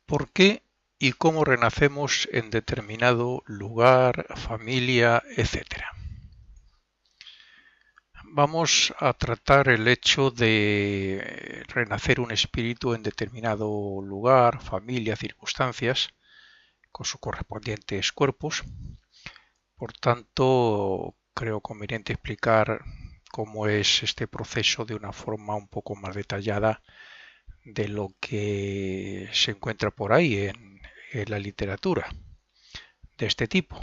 ¿Por qué y cómo renacemos en determinado lugar, familia, etcétera? Vamos a tratar el hecho de renacer un espíritu en determinado lugar, familia, circunstancias, con sus correspondientes cuerpos. Por tanto, creo conveniente explicar cómo es este proceso de una forma un poco más detallada de lo que se encuentra por ahí en la literatura de este tipo.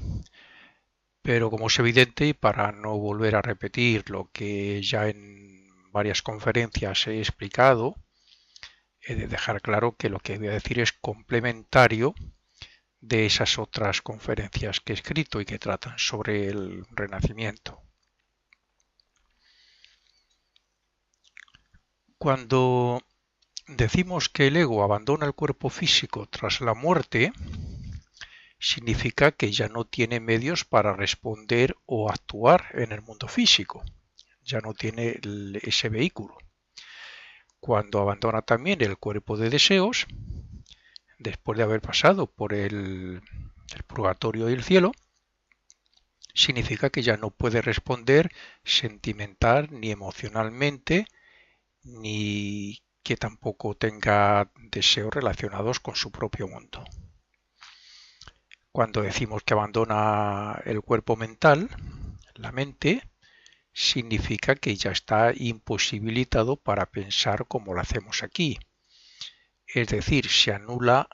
Pero como es evidente, y para no volver a repetir lo que ya en varias conferencias he explicado, he de dejar claro que lo que voy a decir es complementario de esas otras conferencias que he escrito y que tratan sobre el renacimiento. Cuando decimos que el ego abandona el cuerpo físico tras la muerte, significa que ya no tiene medios para responder o actuar en el mundo físico, ya no tiene ese vehículo. Cuando abandona también el cuerpo de deseos, después de haber pasado por el purgatorio y el cielo, significa que ya no puede responder sentimental ni emocionalmente, ni que tampoco tenga deseos relacionados con su propio mundo. Cuando decimos que abandona el cuerpo mental, la mente, significa que ya está imposibilitado para pensar como lo hacemos aquí. Es decir, se anula,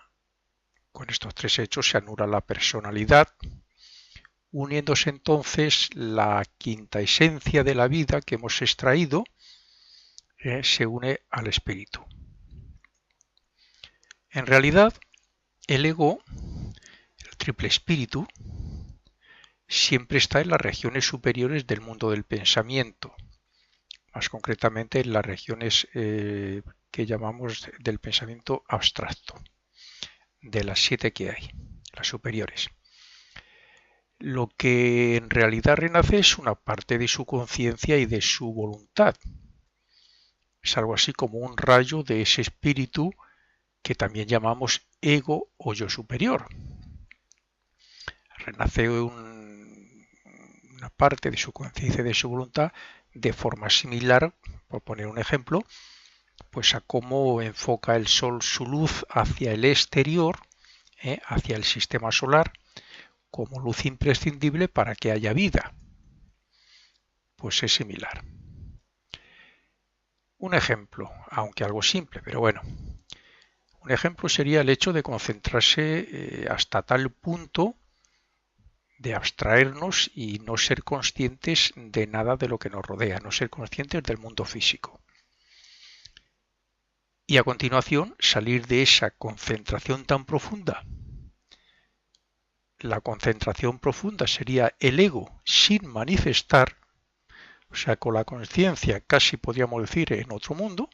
con estos tres hechos, se anula la personalidad, uniéndose entonces la quinta esencia de la vida que hemos extraído, se une al espíritu. En realidad, el ego, el triple espíritu, siempre está en las regiones superiores del mundo del pensamiento, más concretamente en las regiones que llamamos del pensamiento abstracto, de las 7 que hay, las superiores. Lo que en realidad renace es una parte de su conciencia y de su voluntad. Es algo así como un rayo de ese espíritu que también llamamos ego o yo superior. Renace una parte de su conciencia y de su voluntad de forma similar, por poner un ejemplo, pues a cómo enfoca el Sol su luz hacia el exterior, hacia el sistema solar, como luz imprescindible para que haya vida. Pues es similar. Un ejemplo, aunque algo simple, pero bueno. Un ejemplo sería el hecho de concentrarse hasta tal punto de abstraernos y no ser conscientes de nada de lo que nos rodea, no ser conscientes del mundo físico. Y a continuación salir de esa concentración tan profunda. La concentración profunda sería el ego sin manifestar, o sea, con la conciencia casi podríamos decir en otro mundo,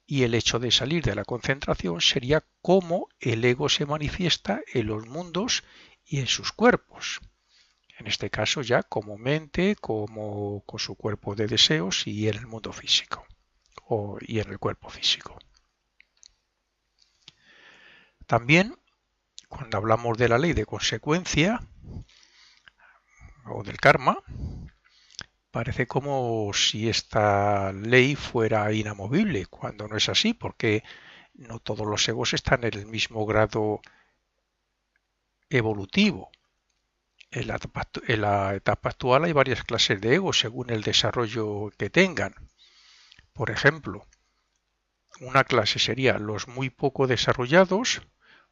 y el hecho de salir de la concentración sería cómo el ego se manifiesta en los mundos y en sus cuerpos. En este caso ya como mente, como con su cuerpo de deseos y en el mundo físico, y en el cuerpo físico. También, cuando hablamos de la ley de consecuencia o del karma, parece como si esta ley fuera inamovible, cuando no es así, porque no todos los egos están en el mismo grado evolutivo. En la etapa actual hay varias clases de egos según el desarrollo que tengan. Por ejemplo, una clase sería los muy poco desarrollados,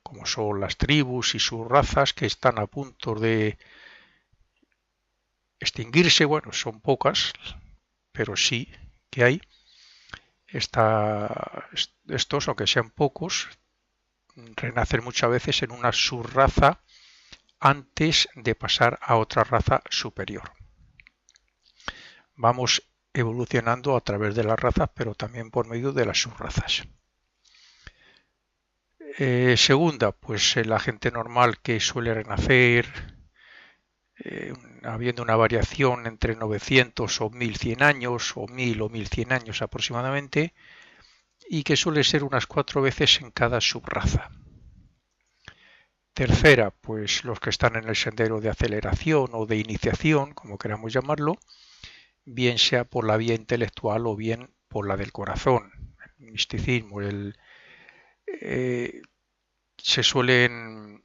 como son las tribus y sus razas que están a punto de extinguirse. Bueno, son pocas, pero sí que hay. Estos, aunque sean pocos, renacen muchas veces en una subraza antes de pasar a otra raza superior. Vamos evolucionando a través de las razas, pero también por medio de las subrazas. Segunda, pues la gente normal que suele renacer habiendo una variación entre 900 o 1100 años, o 1000 o 1100 años aproximadamente, y que suele ser unas 4 veces en cada subraza. Tercera, pues los que están en el sendero de aceleración o de iniciación, como queramos llamarlo, bien sea por la vía intelectual o bien por la del corazón. El misticismo, eh, se suelen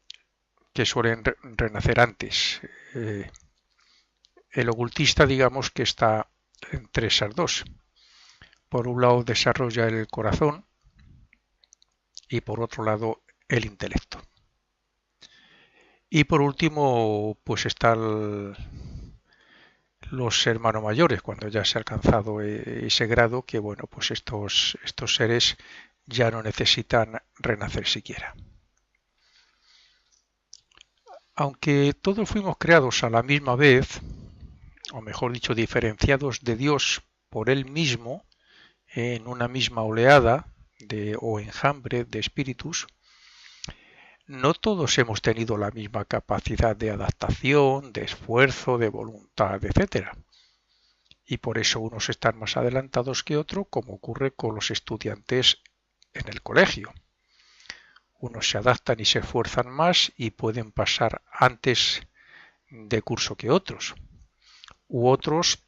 renacer antes. El ocultista, digamos que está entre esas dos. Por un lado desarrolla el corazón y por otro lado el intelecto. Y por último, pues están los hermanos mayores, cuando ya se ha alcanzado ese grado, que bueno, pues estos seres ya no necesitan renacer siquiera. Aunque todos fuimos creados a la misma vez, o mejor dicho, diferenciados de Dios por Él mismo, en una misma oleada o enjambre de espíritus, no todos hemos tenido la misma capacidad de adaptación, de esfuerzo, de voluntad, etc. Y por eso unos están más adelantados que otros, como ocurre con los estudiantes en el colegio. Unos se adaptan y se esfuerzan más y pueden pasar antes de curso que otros. U otros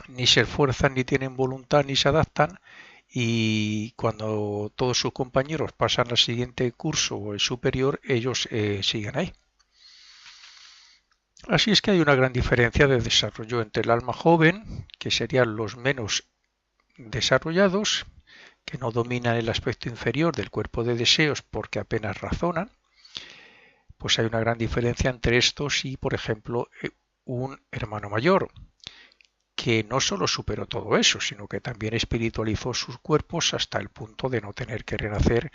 ni se esfuerzan, ni tienen voluntad, ni se adaptan, y cuando todos sus compañeros pasan al siguiente curso o el superior, ellos siguen ahí. Así es que hay una gran diferencia de desarrollo entre el alma joven, que serían los menos desarrollados, que no dominan el aspecto inferior del cuerpo de deseos porque apenas razonan. Pues hay una gran diferencia entre estos y, por ejemplo, un hermano mayor, que no solo superó todo eso, sino que también espiritualizó sus cuerpos hasta el punto de no tener que renacer,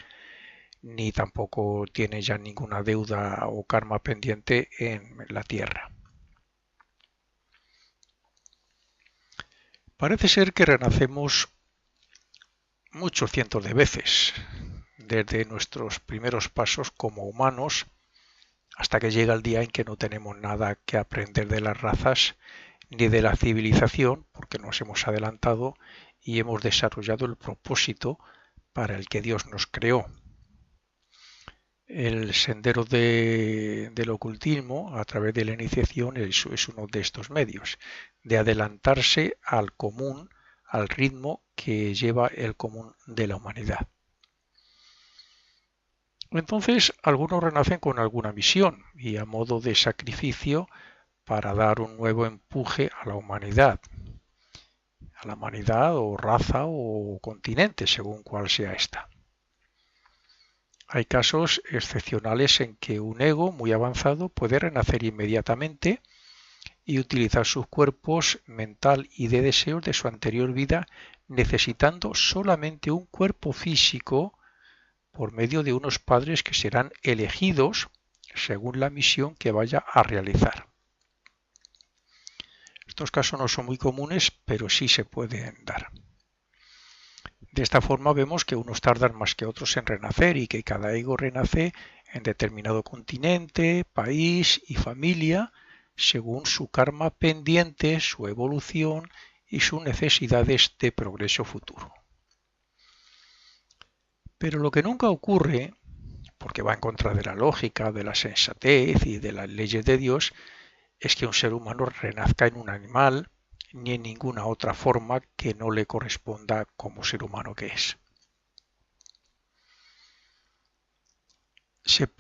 ni tampoco tiene ya ninguna deuda o karma pendiente en la tierra. Parece ser que renacemos muchos cientos de veces, desde nuestros primeros pasos como humanos hasta que llega el día en que no tenemos nada que aprender de las razas ni de la civilización, porque nos hemos adelantado y hemos desarrollado el propósito para el que Dios nos creó. El sendero del ocultismo, a través de la iniciación, es uno de estos medios, de adelantarse al común, al ritmo que lleva el común de la humanidad. Entonces, algunos renacen con alguna misión y a modo de sacrificio para dar un nuevo empuje a la humanidad o raza o continente, según cual sea esta. Hay casos excepcionales en que un ego muy avanzado puede renacer inmediatamente y utilizar sus cuerpos mental y de deseos de su anterior vida, necesitando solamente un cuerpo físico por medio de unos padres que serán elegidos según la misión que vaya a realizar. Estos casos no son muy comunes, pero sí se pueden dar. De esta forma vemos que unos tardan más que otros en renacer y que cada ego renace en determinado continente, país y familia según su karma pendiente, su evolución y sus necesidades de progreso futuro. Pero lo que nunca ocurre, porque va en contra de la lógica, de la sensatez y de las leyes de Dios, es que un ser humano renazca en un animal ni en ninguna otra forma que no le corresponda como ser humano que es.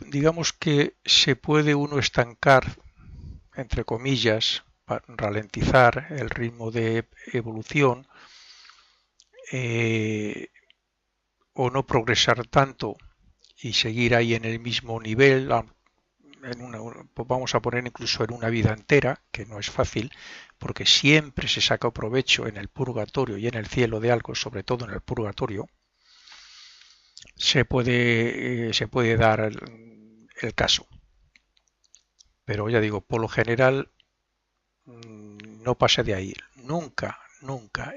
Digamos que se puede uno estancar, entre comillas, para ralentizar el ritmo de evolución o no progresar tanto y seguir ahí en el mismo nivel, pues vamos a poner incluso en una vida entera, que no es fácil, porque siempre se saca provecho en el purgatorio y en el cielo de algo, sobre todo en el purgatorio. Se puede dar el caso. Pero ya digo, por lo general no pasa de ahí. Nunca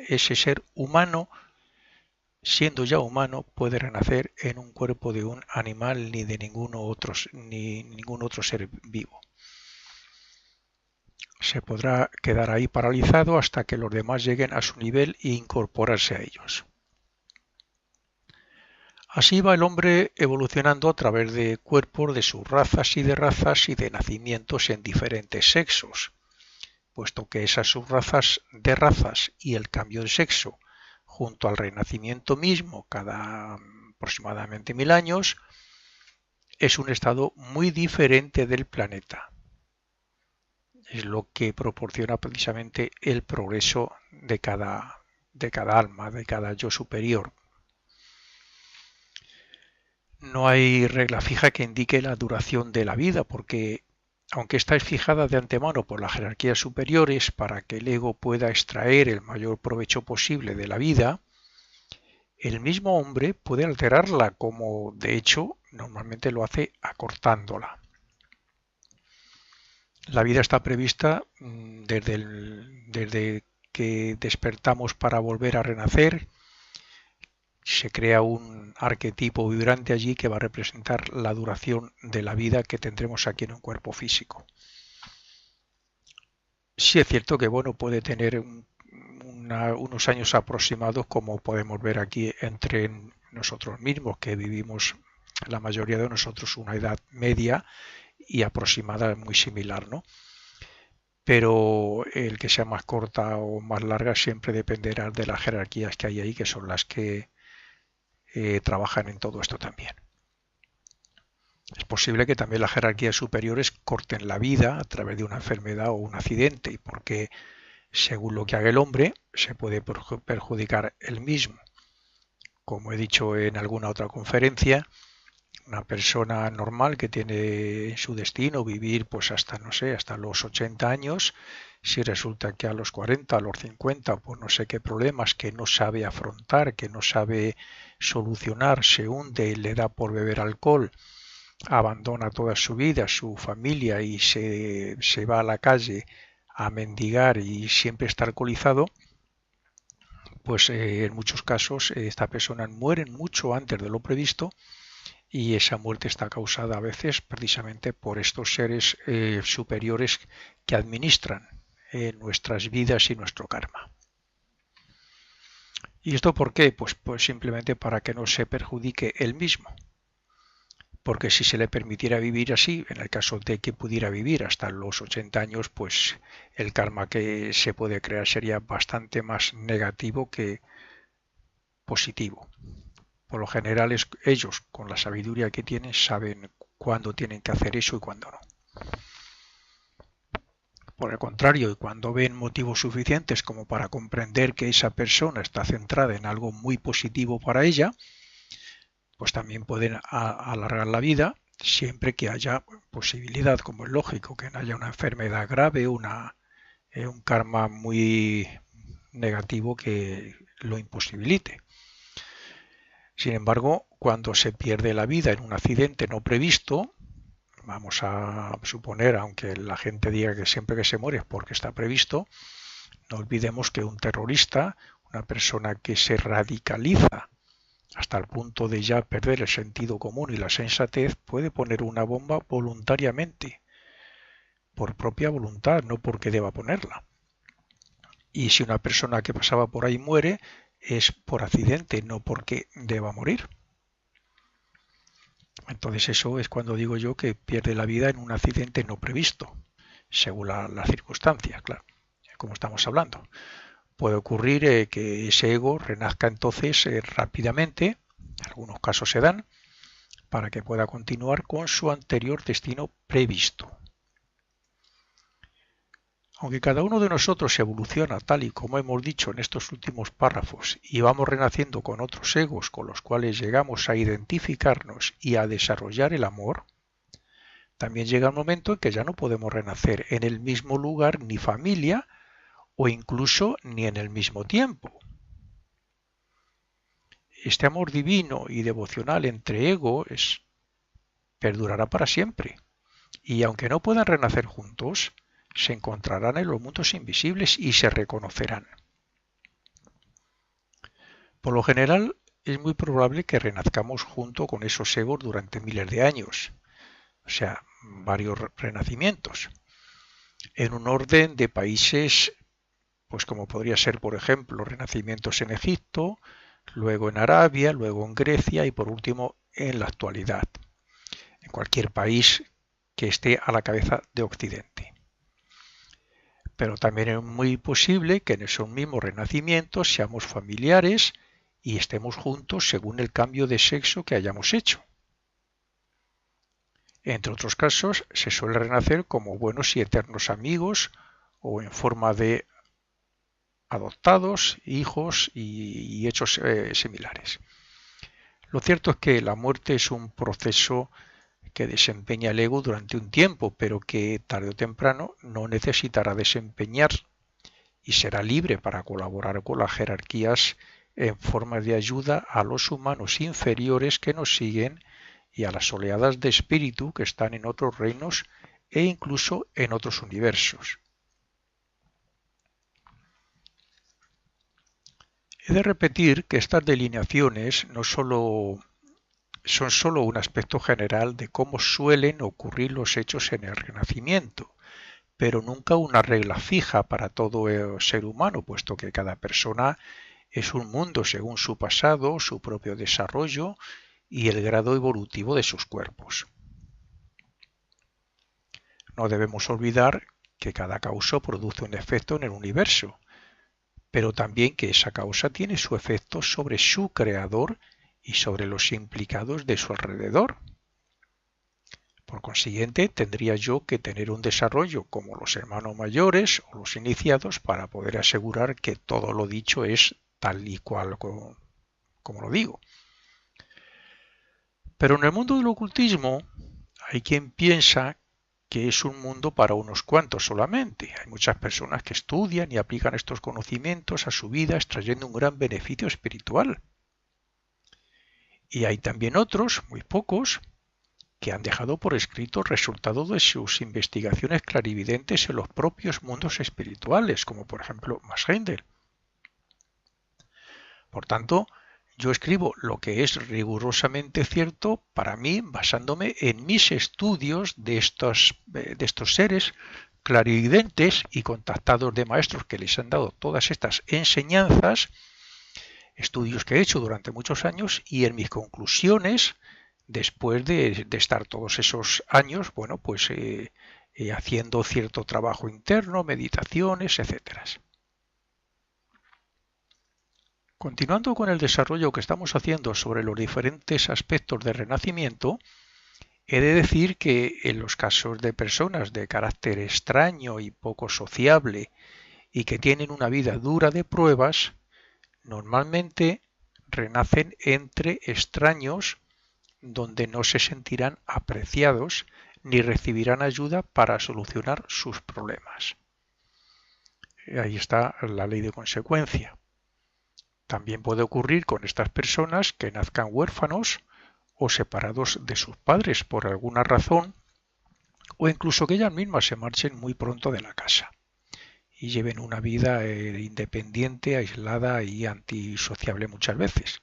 ese ser humano, siendo ya humano, puede renacer en un cuerpo de un animal ni de ningún otro ser vivo. Se podrá quedar ahí paralizado hasta que los demás lleguen a su nivel e incorporarse a ellos. Así va el hombre evolucionando a través de cuerpos de subrazas y de nacimientos en diferentes sexos, puesto que esas subrazas de razas y el cambio de sexo, junto al renacimiento mismo cada aproximadamente 1000 años, es un estado muy diferente del planeta. Es lo que proporciona precisamente el progreso de cada alma, de cada yo superior. No hay regla fija que indique la duración de la vida, porque aunque esta es fijada de antemano por las jerarquías superiores para que el ego pueda extraer el mayor provecho posible de la vida, el mismo hombre puede alterarla, como de hecho normalmente lo hace acortándola. La vida está prevista desde que despertamos para volver a renacer. Se crea un arquetipo vibrante allí que va a representar la duración de la vida que tendremos aquí en un cuerpo físico. Sí es cierto que bueno, puede tener unos años aproximados, como podemos ver aquí entre nosotros mismos, que vivimos la mayoría de nosotros una edad media y aproximada muy similar, ¿no? Pero el que sea más corta o más larga siempre dependerá de las jerarquías que hay ahí, que son las que trabajan en todo esto también. Es posible que también las jerarquías superiores corten la vida a través de una enfermedad o un accidente, y porque según lo que haga el hombre se puede perjudicar él mismo. Como he dicho en alguna otra conferencia, una persona normal que tiene en su destino vivir pues hasta, no sé, hasta los 80 años, si resulta que a los 40, a los 50, pues no sé qué problemas que no sabe afrontar, que no sabe solucionar, se hunde, le da por beber alcohol, abandona toda su vida, su familia y se va a la calle a mendigar y siempre está alcoholizado, pues en muchos casos esta persona muere mucho antes de lo previsto, y esa muerte está causada a veces precisamente por estos seres superiores que administran nuestras vidas y nuestro karma. ¿Y esto por qué? Pues simplemente para que no se perjudique él mismo. Porque si se le permitiera vivir así, en el caso de que pudiera vivir hasta los 80 años, pues el karma que se puede crear sería bastante más negativo que positivo. Por lo general ellos, con la sabiduría que tienen, saben cuándo tienen que hacer eso y cuándo no. Por el contrario, y cuando ven motivos suficientes como para comprender que esa persona está centrada en algo muy positivo para ella, pues también pueden alargar la vida siempre que haya posibilidad, como es lógico, que no haya una enfermedad grave, un karma muy negativo que lo imposibilite. Sin embargo, cuando se pierde la vida en un accidente no previsto, vamos a suponer, aunque la gente diga que siempre que se muere es porque está previsto, no olvidemos que un terrorista, una persona que se radicaliza hasta el punto de ya perder el sentido común y la sensatez, puede poner una bomba voluntariamente, por propia voluntad, no porque deba ponerla. Y si una persona que pasaba por ahí muere, es por accidente, no porque deba morir. Entonces eso es cuando digo yo que pierde la vida en un accidente no previsto, según las circunstancias, claro, como estamos hablando. Puede ocurrir que ese ego renazca entonces rápidamente, en algunos casos se dan, para que pueda continuar con su anterior destino previsto. Aunque cada uno de nosotros evoluciona tal y como hemos dicho en estos últimos párrafos y vamos renaciendo con otros egos con los cuales llegamos a identificarnos y a desarrollar el amor, también llega el momento en que ya no podemos renacer en el mismo lugar ni familia o incluso ni en el mismo tiempo. Este amor divino y devocional entre egos perdurará para siempre, y aunque no puedan renacer juntos, se encontrarán en los mundos invisibles y se reconocerán. Por lo general, es muy probable que renazcamos junto con esos egos durante miles de años, o sea, varios renacimientos, en un orden de países, pues como podría ser, por ejemplo, renacimientos en Egipto, luego en Arabia, luego en Grecia y por último en la actualidad, en cualquier país que esté a la cabeza de Occidente. Pero también es muy posible que en esos mismos renacimientos seamos familiares y estemos juntos según el cambio de sexo que hayamos hecho. Entre otros casos, se suele renacer como buenos y eternos amigos o en forma de adoptados, hijos y hechos similares. Lo cierto es que la muerte es un proceso que desempeña el ego durante un tiempo, pero que tarde o temprano no necesitará desempeñar y será libre para colaborar con las jerarquías en forma de ayuda a los humanos inferiores que nos siguen y a las oleadas de espíritu que están en otros reinos e incluso en otros universos. He de repetir que estas delineaciones no son solo un aspecto general de cómo suelen ocurrir los hechos en el Renacimiento, pero nunca una regla fija para todo el ser humano, puesto que cada persona es un mundo según su pasado, su propio desarrollo y el grado evolutivo de sus cuerpos. No debemos olvidar que cada causa produce un efecto en el universo, pero también que esa causa tiene su efecto sobre su creador y sobre los implicados de su alrededor. Por consiguiente, tendría yo que tener un desarrollo como los hermanos mayores o los iniciados para poder asegurar que todo lo dicho es tal y cual como lo digo. Pero en el mundo del ocultismo hay quien piensa que es un mundo para unos cuantos solamente. Hay muchas personas que estudian y aplican estos conocimientos a su vida extrayendo un gran beneficio espiritual. Y hay también otros, muy pocos, que han dejado por escrito el resultado de sus investigaciones clarividentes en los propios mundos espirituales, como por ejemplo Max Heindel. Por tanto, yo escribo lo que es rigurosamente cierto para mí, basándome en mis estudios de estos seres clarividentes y contactados de maestros que les han dado todas estas enseñanzas, estudios que he hecho durante muchos años y en mis conclusiones, después de estar todos esos años, bueno, pues haciendo cierto trabajo interno, meditaciones, etcétera. Continuando con el desarrollo que estamos haciendo sobre los diferentes aspectos del Renacimiento, he de decir que en los casos de personas de carácter extraño y poco sociable y que tienen una vida dura de pruebas, normalmente renacen entre extraños donde no se sentirán apreciados ni recibirán ayuda para solucionar sus problemas. Ahí está la ley de consecuencia. También puede ocurrir con estas personas que nazcan huérfanos o separados de sus padres por alguna razón, o incluso que ellas mismas se marchen muy pronto de la casa y lleven una vida independiente, aislada y antisociable muchas veces.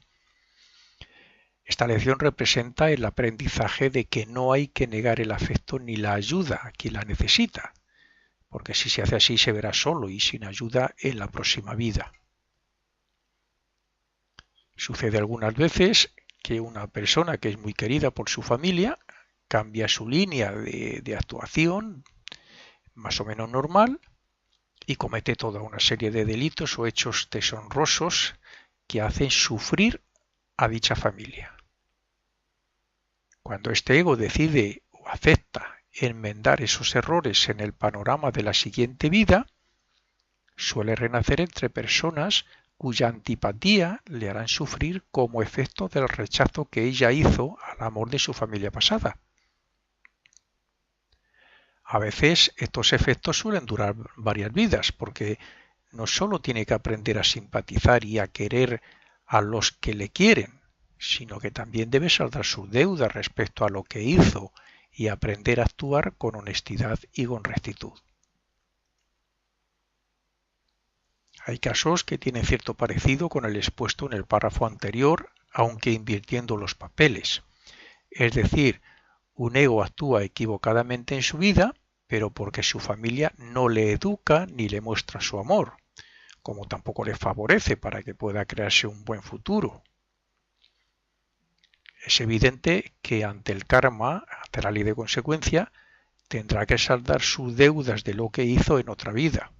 Esta lección representa el aprendizaje de que no hay que negar el afecto ni la ayuda a quien la necesita, porque si se hace así se verá solo y sin ayuda en la próxima vida. Sucede algunas veces que una persona que es muy querida por su familia cambia su línea de actuación más o menos normal y comete toda una serie de delitos o hechos deshonrosos que hacen sufrir a dicha familia. Cuando este ego decide o acepta enmendar esos errores en el panorama de la siguiente vida, suele renacer entre personas cuya antipatía le harán sufrir como efecto del rechazo que ella hizo al amor de su familia pasada. A veces estos efectos suelen durar varias vidas, porque no solo tiene que aprender a simpatizar y a querer a los que le quieren, sino que también debe saldar sus deudas respecto a lo que hizo y aprender a actuar con honestidad y con rectitud. Hay casos que tienen cierto parecido con el expuesto en el párrafo anterior, aunque invirtiendo los papeles. Es decir, un ego actúa equivocadamente en su vida, pero porque su familia no le educa ni le muestra su amor, como tampoco le favorece para que pueda crearse un buen futuro. Es evidente que ante el karma, ante la ley de consecuencia, tendrá que saldar sus deudas de lo que hizo en otra vida.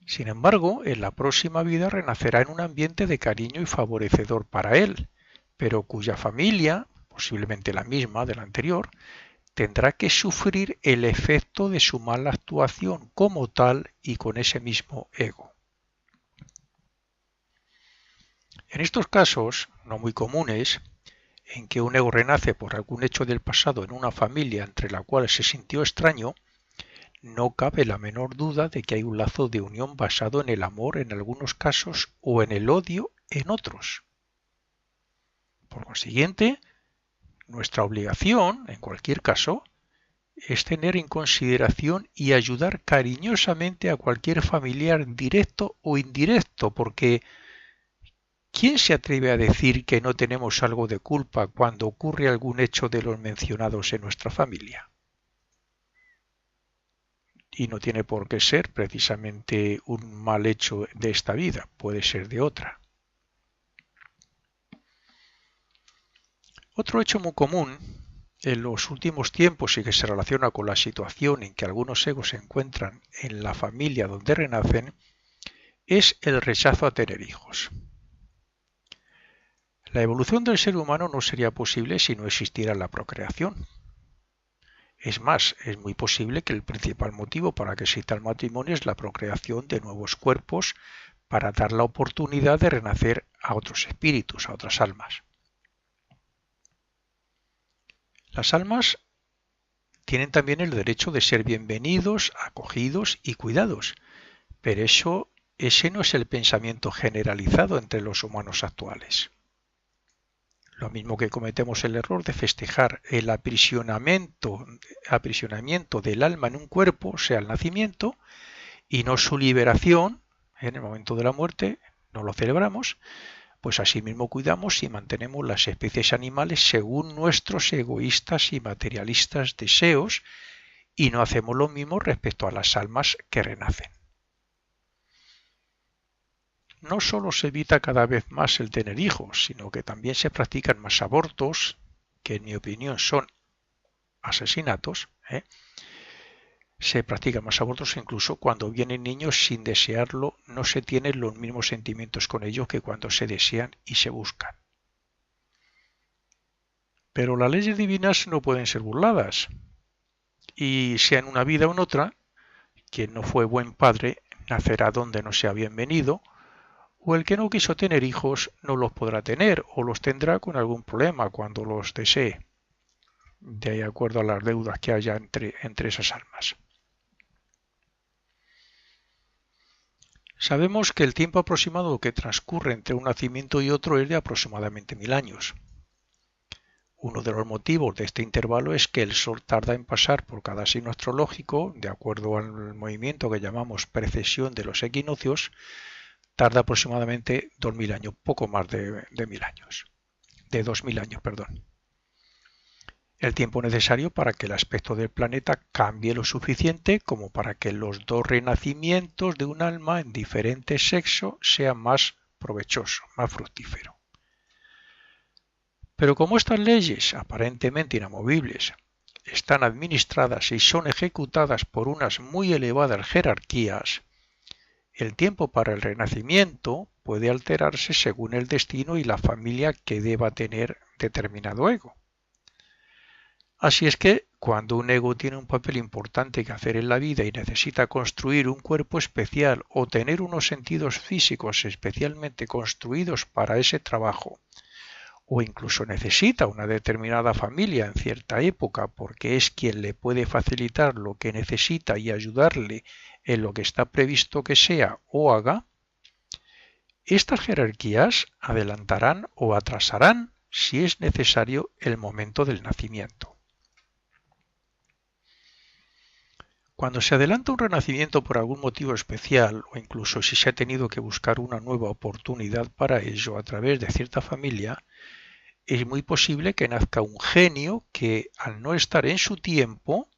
Sin embargo, en la próxima vida renacerá en un ambiente de cariño y favorecedor para él, pero cuya familia, posiblemente la misma de la anterior, tendrá que sufrir el efecto de su mala actuación como tal y con ese mismo ego. En estos casos, no muy comunes, en que un ego renace por algún hecho del pasado en una familia entre la cual se sintió extraño, no cabe la menor duda de que hay un lazo de unión basado en el amor en algunos casos o en el odio en otros. Por consiguiente, nuestra obligación, en cualquier caso, es tener en consideración y ayudar cariñosamente a cualquier familiar directo o indirecto, porque ¿quién se atreve a decir que no tenemos algo de culpa cuando ocurre algún hecho de los mencionados en nuestra familia? Y no tiene por qué ser precisamente un mal hecho de esta vida, puede ser de otra. Otro hecho muy común en los últimos tiempos y que se relaciona con la situación en que algunos egos se encuentran en la familia donde renacen es el rechazo a tener hijos. La evolución del ser humano no sería posible si no existiera la procreación. Es más, es muy posible que el principal motivo para que exista el matrimonio es la procreación de nuevos cuerpos para dar la oportunidad de renacer a otros espíritus, a otras almas. Las almas tienen también el derecho de ser bienvenidos, acogidos y cuidados, pero ese no es el pensamiento generalizado entre los humanos actuales. Lo mismo que cometemos el error de festejar el aprisionamiento del alma en un cuerpo, sea el nacimiento, y no su liberación en el momento de la muerte, no lo celebramos, pues asimismo cuidamos y mantenemos las especies animales según nuestros egoístas y materialistas deseos y no hacemos lo mismo respecto a las almas que renacen. No solo se evita cada vez más el tener hijos, sino que también se practican más abortos, que en mi opinión son asesinatos. Se practican más abortos incluso cuando vienen niños sin desearlo, no se tienen los mismos sentimientos con ellos que cuando se desean y se buscan. Pero las leyes divinas no pueden ser burladas, y sea en una vida o en otra, quien no fue buen padre nacerá donde no sea bienvenido, o el que no quiso tener hijos no los podrá tener o los tendrá con algún problema cuando los desee, de acuerdo a las deudas que haya entre esas almas. Sabemos que el tiempo aproximado que transcurre entre un nacimiento y otro es de aproximadamente 1000 años. Uno de los motivos de este intervalo es que el Sol tarda en pasar por cada signo astrológico, de acuerdo al movimiento que llamamos precesión de los equinoccios, tarda aproximadamente 2000 años, poco más de 1000 años, de 2000 años, perdón. El tiempo necesario para que el aspecto del planeta cambie lo suficiente como para que los dos renacimientos de un alma en diferente sexo sean más provechosos, más fructíferos. Pero como estas leyes, aparentemente inamovibles, están administradas y son ejecutadas por unas muy elevadas jerarquías, el tiempo para el renacimiento puede alterarse según el destino y la familia que deba tener determinado ego. Así es que, cuando un ego tiene un papel importante que hacer en la vida y necesita construir un cuerpo especial o tener unos sentidos físicos especialmente construidos para ese trabajo, o incluso necesita una determinada familia en cierta época porque es quien le puede facilitar lo que necesita y ayudarle en lo que está previsto que sea o haga, estas jerarquías adelantarán o atrasarán, si es necesario, el momento del nacimiento. Cuando se adelanta un renacimiento por algún motivo especial, o incluso si se ha tenido que buscar una nueva oportunidad para ello a través de cierta familia, es muy posible que nazca un genio que, al no estar en su tiempo,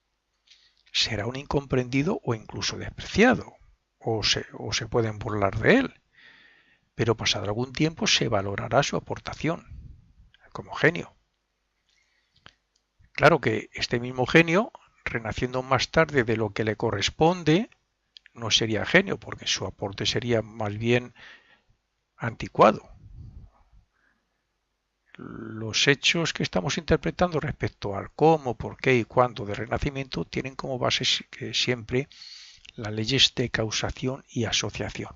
será un incomprendido o incluso despreciado, o se pueden burlar de él, pero pasado algún tiempo se valorará su aportación. como genio. Claro que este mismo genio, renaciendo más tarde de lo que le corresponde, no sería genio, porque su aporte sería más bien anticuado. Los hechos que estamos interpretando respecto al cómo, por qué y cuándo del renacimiento tienen como base siempre las leyes de causación y asociación.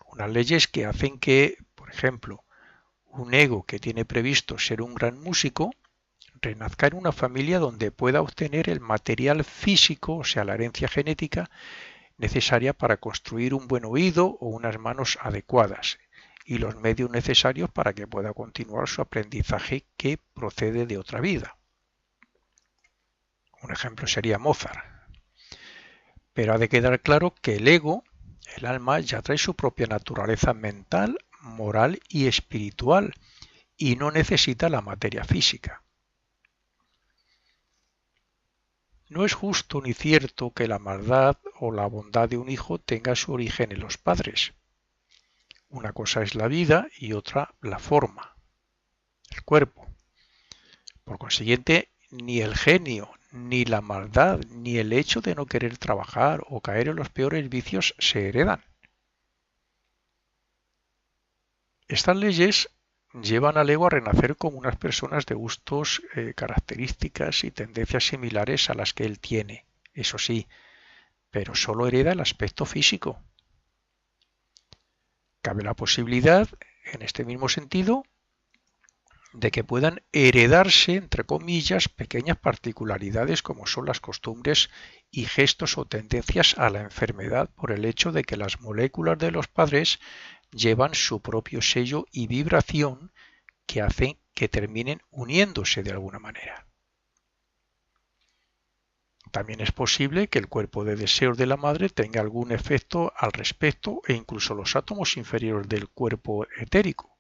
Unas leyes que hacen que, por ejemplo, un ego que tiene previsto ser un gran músico renazca en una familia donde pueda obtener el material físico, o sea, la herencia genética necesaria para construir un buen oído o unas manos adecuadas y los medios necesarios para que pueda continuar su aprendizaje que procede de otra vida. Un ejemplo sería Mozart. Pero ha de quedar claro que el ego, el alma, ya trae su propia naturaleza mental, moral y espiritual y no necesita la materia física. No es justo ni cierto que la maldad o la bondad de un hijo tenga su origen en los padres. Una cosa es la vida y otra la forma, el cuerpo. Por consiguiente, ni el genio, ni la maldad, ni el hecho de no querer trabajar o caer en los peores vicios se heredan. Estas leyes llevan al ego a renacer como unas personas de gustos, características y tendencias similares a las que él tiene, eso sí, pero solo hereda el aspecto físico. Cabe la posibilidad, en este mismo sentido, de que puedan heredarse, entre comillas, pequeñas particularidades como son las costumbres y gestos o tendencias a la enfermedad por el hecho de que las moléculas de los padres llevan su propio sello y vibración que hacen que terminen uniéndose de alguna manera. También es posible que el cuerpo de deseos de la madre tenga algún efecto al respecto e incluso los átomos inferiores del cuerpo etérico.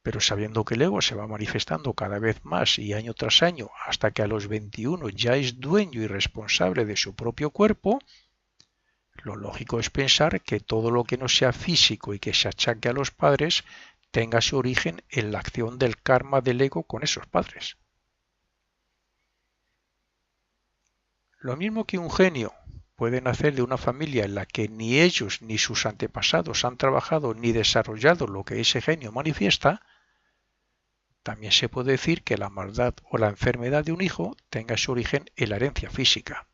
Pero sabiendo que el ego se va manifestando cada vez más y año tras año hasta que a los 21 ya es dueño y responsable de su propio cuerpo, lo lógico es pensar que todo lo que no sea físico y que se achaque a los padres tenga su origen en la acción del karma del ego con esos padres. Lo mismo que un genio puede nacer de una familia en la que ni ellos ni sus antepasados han trabajado ni desarrollado lo que ese genio manifiesta, también se puede decir que la maldad o la enfermedad de un hijo tenga su origen en la herencia física.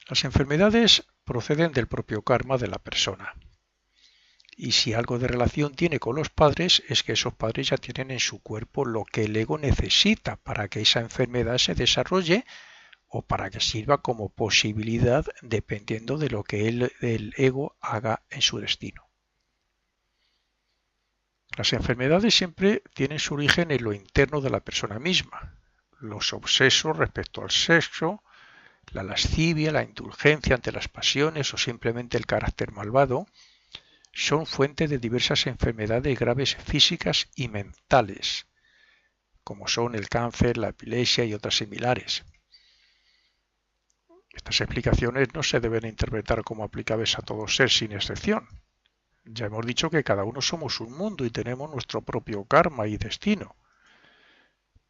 Las enfermedades proceden del propio karma de la persona. Y si algo de relación tiene con los padres, es que esos padres ya tienen en su cuerpo lo que el ego necesita para que esa enfermedad se desarrolle o para que sirva como posibilidad dependiendo de lo que el ego haga en su destino. Las enfermedades siempre tienen su origen en lo interno de la persona misma. Los obsesos respecto al sexo, la lascivia, la indulgencia ante las pasiones o simplemente el carácter malvado son fuente de diversas enfermedades graves físicas y mentales, como son el cáncer, la epilepsia y otras similares. Estas explicaciones no se deben interpretar como aplicables a todo ser sin excepción. Ya hemos dicho que cada uno somos un mundo y tenemos nuestro propio karma y destino.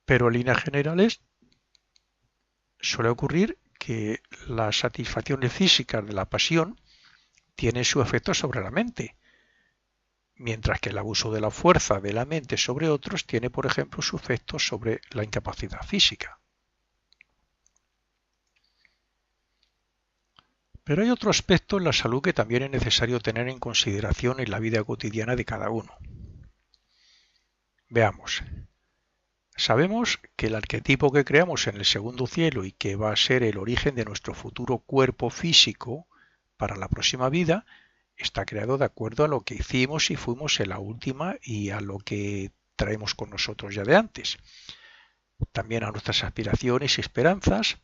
Pero en líneas generales suele ocurrir que las satisfacciones físicas de la pasión tienen su efecto sobre la mente, mientras que el abuso de la fuerza de la mente sobre otros tiene, por ejemplo, su efecto sobre la incapacidad física. Pero hay otro aspecto en la salud que también es necesario tener en consideración en la vida cotidiana de cada uno. Veamos. Sabemos que el arquetipo que creamos en el segundo cielo y que va a ser el origen de nuestro futuro cuerpo físico para la próxima vida está creado de acuerdo a lo que hicimos y fuimos en la última y a lo que traemos con nosotros ya de antes. También a nuestras aspiraciones y esperanzas,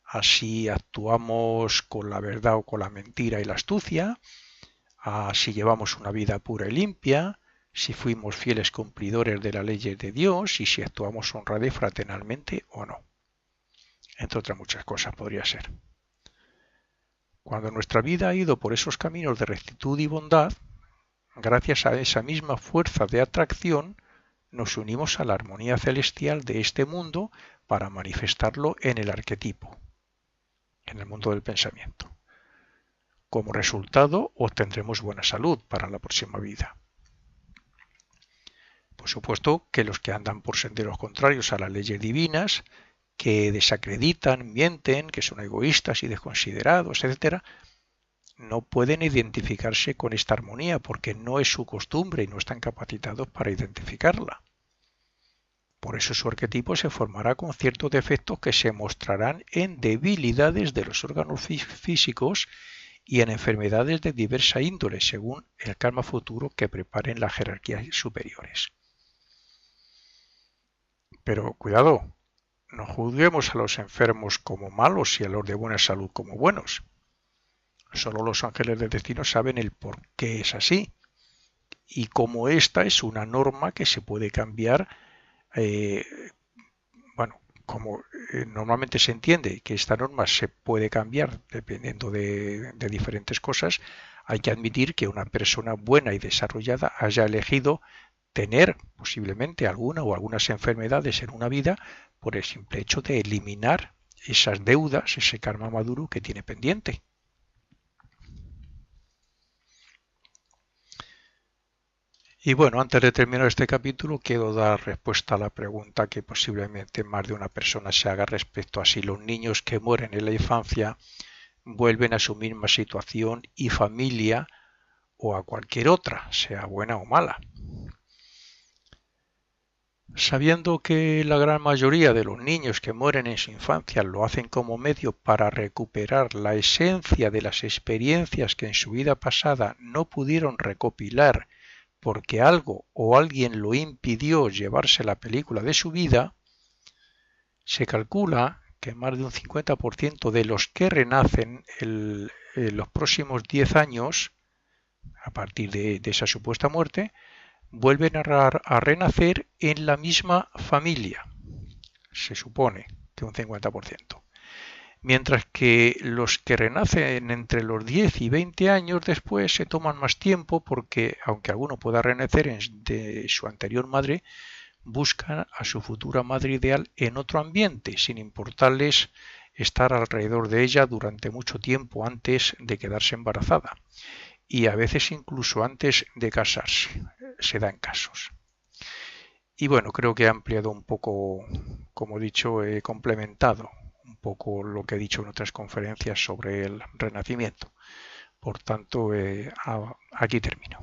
así actuamos con la verdad o con la mentira y la astucia, si llevamos una vida pura y limpia, si fuimos fieles cumplidores de las leyes de Dios y si actuamos honrada y fraternalmente o no. Entre otras muchas cosas podría ser. Cuando nuestra vida ha ido por esos caminos de rectitud y bondad, gracias a esa misma fuerza de atracción, nos unimos a la armonía celestial de este mundo para manifestarlo en el arquetipo, en el mundo del pensamiento. Como resultado, obtendremos buena salud para la próxima vida. Por supuesto que los que andan por senderos contrarios a las leyes divinas, que desacreditan, mienten, que son egoístas y desconsiderados, etc., no pueden identificarse con esta armonía porque no es su costumbre y no están capacitados para identificarla. Por eso su arquetipo se formará con ciertos defectos que se mostrarán en debilidades de los órganos físicos y en enfermedades de diversa índole, según el karma futuro que preparen las jerarquías superiores. Pero cuidado, no juzguemos a los enfermos como malos y a los de buena salud como buenos. Solo los ángeles del destino saben el por qué es así y cómo esta es una norma que se puede cambiar. Como normalmente se entiende que esta norma se puede cambiar dependiendo de diferentes cosas, hay que admitir que una persona buena y desarrollada haya elegido tener posiblemente alguna o algunas enfermedades en una vida por el simple hecho de eliminar esas deudas, ese karma maduro que tiene pendiente. Y bueno, antes de terminar este capítulo, quiero dar respuesta a la pregunta que posiblemente más de una persona se haga respecto a si los niños que mueren en la infancia vuelven a su misma situación y familia o a cualquier otra, sea buena o mala. Sabiendo que la gran mayoría de los niños que mueren en su infancia lo hacen como medio para recuperar la esencia de las experiencias que en su vida pasada no pudieron recopilar porque algo o alguien lo impidió llevarse la película de su vida, se calcula que más de un 50% de los que renacen en los próximos 10 años, a partir de esa supuesta muerte, vuelven a renacer en la misma familia. Se supone que un 50%. Mientras que los que renacen entre los 10 y 20 años después se toman más tiempo porque, aunque alguno pueda renacer de su anterior madre, buscan a su futura madre ideal en otro ambiente, sin importarles estar alrededor de ella durante mucho tiempo antes de quedarse embarazada y a veces incluso antes de casarse. Se dan casos. Y bueno, creo que he ampliado un poco, como he dicho, he complementado un poco lo que he dicho en otras conferencias sobre el renacimiento. Por tanto, aquí termino.